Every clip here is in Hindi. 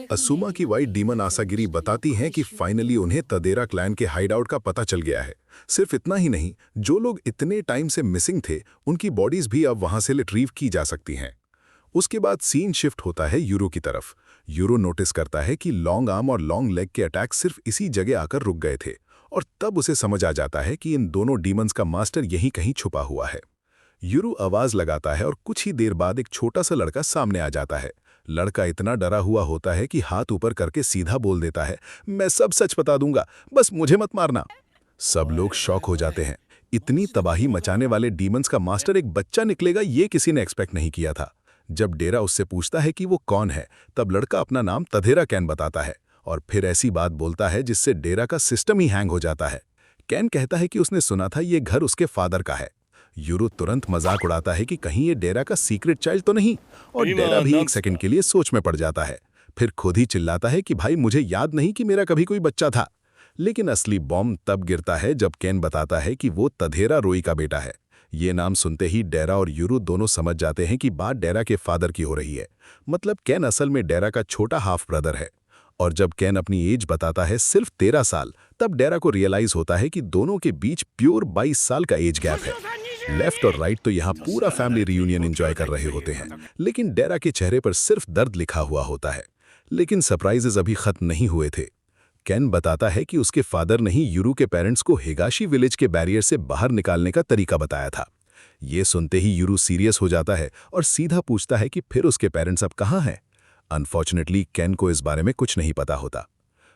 असुमा की वाइट डीमन आसागिरी बताती हैं कि फाइनली उन्हें तदेरा क्लैन के हाइडआउट का पता चल गया है। सिर्फ इतना ही नहीं, जो लोग इतने टाइम से मिसिंग थे उनकी बॉडीज भी अब वहां से रिट्रीव की जा सकती हैं। उसके बाद सीन शिफ्ट होता है यूरो की तरफ। यूरो नोटिस करता है कि लॉन्ग आर्म और लॉन्ग लेग के अटैक सिर्फ इसी जगह आकर रुक गए थे, और तब उसे समझ आ जाता है कि इन दोनों डीमंस का मास्टर यहीं कहीं छुपा हुआ है। यूरो आवाज लगाता है और कुछ ही देर बाद एक छोटा सा लड़का सामने आ जाता है। लड़का इतना डरा हुआ होता है कि हाथ ऊपर करके सीधा बोल देता है, मैं सब सच बता दूंगा, बस मुझे मत मारना। सब लोग शॉक हो जाते हैं। इतनी तबाही मचाने वाले डीमंस का मास्टर एक बच्चा निकलेगा, ये किसी ने एक्सपेक्ट नहीं किया था। जब डेरा उससे पूछता है कि वो कौन है, तब लड़का अपना नाम तधेरा कैन बताता है, और फिर ऐसी बात बोलता है जिससे डेरा का सिस्टम ही हैंग हो जाता है। कैन कहता है कि उसने सुना था ये घर उसके फादर का है। यूरो तुरंत मजाक उड़ाता है कि कहीं ये डेरा का सीक्रेट चाइल्ड तो नहीं, और डेरा भी एक सेकंड के लिए सोच में पड़ जाता है। फिर खुद ही चिल्लाता है कि भाई मुझे याद नहीं कि मेरा कभी कोई बच्चा था। लेकिन असली बॉम्ब तब गिरता है जब कैन बताता है कि वो तधेरा रोई का बेटा है। ये नाम सुनते ही डेरा और यूरो दोनों समझ जाते हैं कि बात डेरा के फादर की हो रही है। मतलब कैन असल में डेरा का छोटा हाफ ब्रदर है। और जब कैन अपनी एज बताता है सिर्फ 13 साल, तब डेरा को रियलाइज होता है कि दोनों के बीच प्योर 22 साल का एज गैप है। लेफ्ट और राइट तो यहाँ पूरा फैमिली रियूनियन एंजॉय कर रहे होते हैं, लेकिन डेरा के चेहरे पर सिर्फ दर्द लिखा हुआ होता है। लेकिन सरप्राइजेस अभी खत्म नहीं हुए थे। कैन बताता है कि उसके फादर ने ही यूरू के पेरेंट्स को हिगाशी विलेज के बैरियर से बाहर निकालने का तरीका बताया था। ये सुनते ही यूरू सीरियस हो जाता है और सीधा पूछता है कि फिर उसके पेरेंट्स अब कहाँ हैं। अनफॉर्चुनेटली कैन को इस बारे में कुछ नहीं पता होता।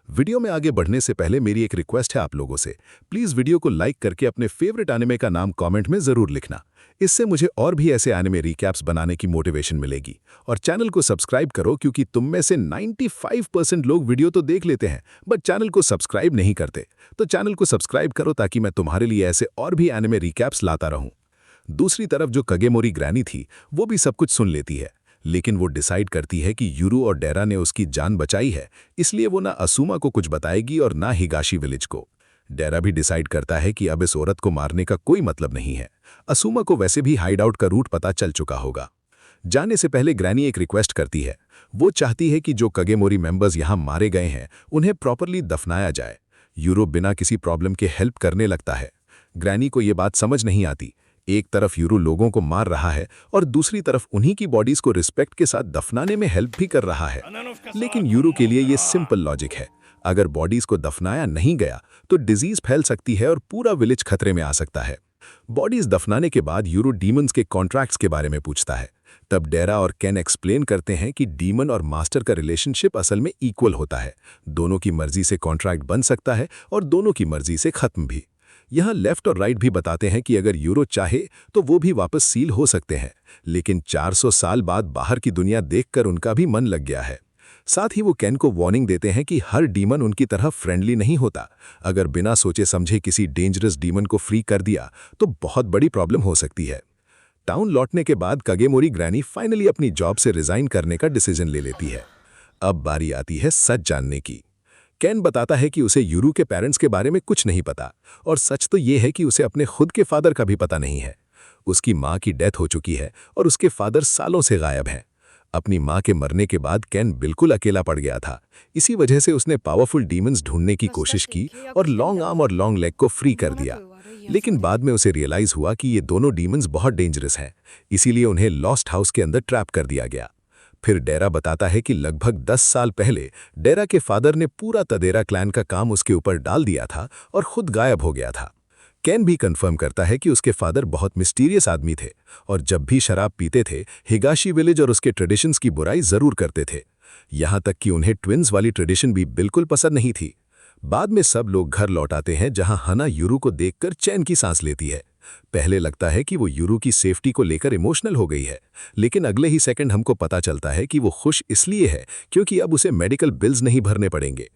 वीडियो में आगे बढ़ने से पहले मेरी एक रिक्वेस्ट है आप लोगों से, प्लीज वीडियो को लाइक करके अपने फेवरेट एनिमे का नाम कमेंट में जरूर लिखना। इससे मुझे और भी ऐसे एनिमे रिकैप्स बनाने की मोटिवेशन मिलेगी। और चैनल को सब्सक्राइब करो, क्योंकि तुम में से 95% लोग वीडियो तो देख लेते हैं बट चैनल को सब्सक्राइब नहीं करते। तो चैनल को सब्सक्राइब करो ताकि मैं तुम्हारे लिए ऐसे और भी एनिमे रिकैप्स लाता रहूं। दूसरी तरफ जो कगेमोरी ग्रैनी थी, वो भी सब कुछ सुन लेती है, लेकिन वो डिसाइड करती है कि यूरू और डेरा ने उसकी जान बचाई है, इसलिए वो ना असुमा को कुछ बताएगी और ना हिगाशी विलेज को। डेरा भी डिसाइड करता है कि अब इस औरत को मारने का कोई मतलब नहीं है। असुमा को वैसे भी हाइडआउट का रूट पता चल चुका होगा। जाने से पहले ग्रैनी एक रिक्वेस्ट करती है। वो चाहती है कि जो कगेमोरी मेंबर्स यहाँ मारे गए हैं उन्हें प्रॉपरली दफनाया जाए। यूरो बिना किसी प्रॉब्लम के हेल्प करने लगता है। ग्रैनी को ये बात समझ नहीं आती। एक तरफ यूरो लोगों को मार रहा है और दूसरी तरफ उन्हीं की बॉडीज को रिस्पेक्ट के साथ दफनाने में हेल्प भी कर रहा है। लेकिन यूरो के लिए ये सिंपल लॉजिक है, अगर बॉडीज को दफनाया नहीं गया तो डिजीज फैल सकती है और पूरा विलेज खतरे में आ सकता है। बॉडीज दफनाने के बाद यूरो डीमंस के कॉन्ट्रैक्ट्स के बारे में पूछता है। तब डेरा और कैन एक्सप्लेन करते हैं कि डीमन और मास्टर का रिलेशनशिप असल में इक्वल होता है। दोनों की मर्जी से कॉन्ट्रैक्ट बन सकता है और दोनों की मर्जी से खत्म भी। यहाँ लेफ्ट और राइट भी बताते हैं कि अगर यूरो चाहे तो वो भी वापस सील हो सकते हैं, लेकिन 400 साल बाद बाहर की दुनिया देखकर उनका भी मन लग गया है। साथ ही वो कैन को वार्निंग देते हैं कि हर डीमन उनकी तरह फ्रेंडली नहीं होता। अगर बिना सोचे समझे किसी डेंजरस डीमन को फ्री कर दिया तो बहुत बड़ी प्रॉब्लम हो सकती है। टाउन लौटने के बाद कगेमोरी ग्रैनी फाइनली अपनी जॉब से रिजाइन करने का डिसीजन ले लेती है। अब बारी आती है सच जानने की। कैन बताता है कि उसे यूरू के पेरेंट्स के बारे में कुछ नहीं पता, और सच तो ये है कि उसे अपने खुद के फादर का भी पता नहीं है। उसकी माँ की डेथ हो चुकी है और उसके फादर सालों से गायब हैं। अपनी माँ के मरने के बाद कैन बिल्कुल अकेला पड़ गया था। इसी वजह से उसने पावरफुल डीमंस ढूंढने की कोशिश की और लॉन्ग आर्म और लॉन्ग लेग को फ्री कर दिया। लेकिन बाद में उसे रियलाइज हुआ कि ये दोनों डीमंस बहुत डेंजरस हैं, इसीलिए उन्हें लॉस्ट हाउस के अंदर ट्रैप कर दिया गया। फिर डेरा बताता है कि लगभग 10 साल पहले डेरा के फादर ने पूरा तदेरा क्लैन का काम उसके ऊपर डाल दिया था और खुद गायब हो गया था। कैन भी कंफर्म करता है कि उसके फादर बहुत मिस्टीरियस आदमी थे और जब भी शराब पीते थे हिगाशी विलेज और उसके ट्रेडिशंस की बुराई जरूर करते थे। यहाँ तक कि उन्हें ट्विन्स वाली ट्रेडिशन भी बिल्कुल पसंद नहीं थी। बाद में सब लोग घर लौट आते हैं, जहाँ हना यूरू को देखकर चैन की सांस लेती है। पहले लगता है कि वो यूरू की सेफ्टी को लेकर इमोशनल हो गई है, लेकिन अगले ही सेकंड हमको पता चलता है कि वो खुश इसलिए है क्योंकि अब उसे मेडिकल बिल्स नहीं भरने पड़ेंगे।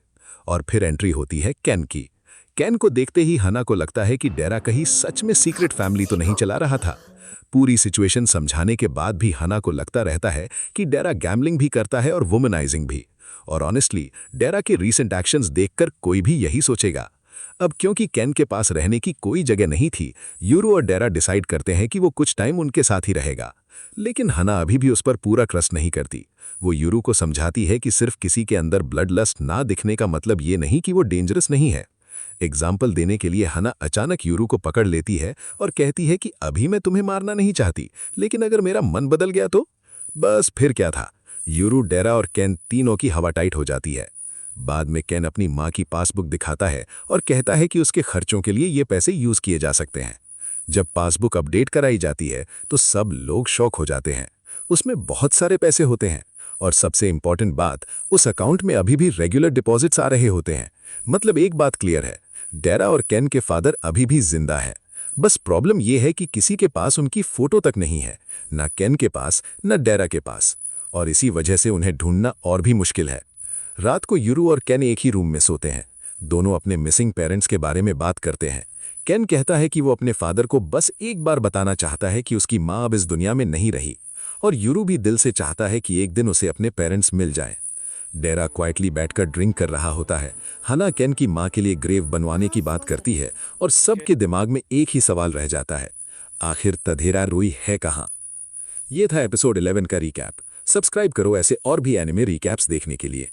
और फिर एंट्री होती है कैन की। कैन को देखते ही हना को लगता है कि डेरा कहीं सच में सीक्रेट फैमिली तो नहीं चला रहा था। पूरी सिचुएशन समझाने के बाद भी हना को लगता रहता है कि डेरा गैम्बलिंग भी करता है और वुमनाइजिंग भी। और ऑनेस्टली डेरा के रीसेंट एक्शंस देखकर कोई भी यही सोचेगा। अब क्योंकि कैन के पास रहने की कोई जगह नहीं थी, यूरो और डेरा डिसाइड करते हैं कि वो कुछ टाइम उनके साथ ही रहेगा। लेकिन हना अभी भी उस पर पूरा ट्रस्ट नहीं करती। वो यूरू को समझाती है कि सिर्फ किसी के अंदर ब्लड लस्ट ना दिखने का मतलब ये नहीं कि वो डेंजरस नहीं है। एग्जाम्पल देने के लिए हना अचानक यूरू को पकड़ लेती है और कहती है कि अभी मैं तुम्हें मारना नहीं चाहती, लेकिन अगर मेरा मन बदल गया तो। बस फिर क्या था, यूरू, डेरा और केन तीनों की हवा टाइट हो जाती है। बाद में केन अपनी माँ की पासबुक दिखाता है और कहता है कि उसके खर्चों के लिए ये पैसे यूज किए जा सकते हैं। जब पासबुक अपडेट कराई जाती है तो सब लोग शॉक हो जाते हैं। उसमें बहुत सारे पैसे होते हैं और सबसे इंपॉर्टेंट बात, उस अकाउंट में अभी भी रेगुलर डिपॉजिट्स आ रहे होते हैं। मतलब एक बात क्लियर है, डेरा और केन के फादर अभी भी जिंदा हैं। बस प्रॉब्लम यह है कि किसी के पास उनकी फोटो तक नहीं है, ना केन के पास न डेरा के पास, और इसी वजह से उन्हें ढूंढना और भी मुश्किल है। रात को यूरू और केन एक ही रूम में सोते हैं। दोनों अपने मिसिंग पेरेंट्स के बारे में बात करते हैं। केन कहता है कि वो अपने फादर को बस एक बार बताना चाहता है कि उसकी माँ अब इस दुनिया में नहीं रही, और यूरू भी दिल से चाहता है कि एक दिन उसे अपने पेरेंट्स मिल जाएं। डेरा क्वाइटली बैठकर ड्रिंक कर रहा होता है। हना केन की माँ के लिए ग्रेव बनवाने की बात करती है और सबके दिमाग में एक ही सवाल रह जाता है, आखिर तधेरा रुई है कहाँ। ये था एपिसोड 11 का रिकैप। सब्सक्राइब करो ऐसे और भी एनिमे रिकैप्स देखने के लिए।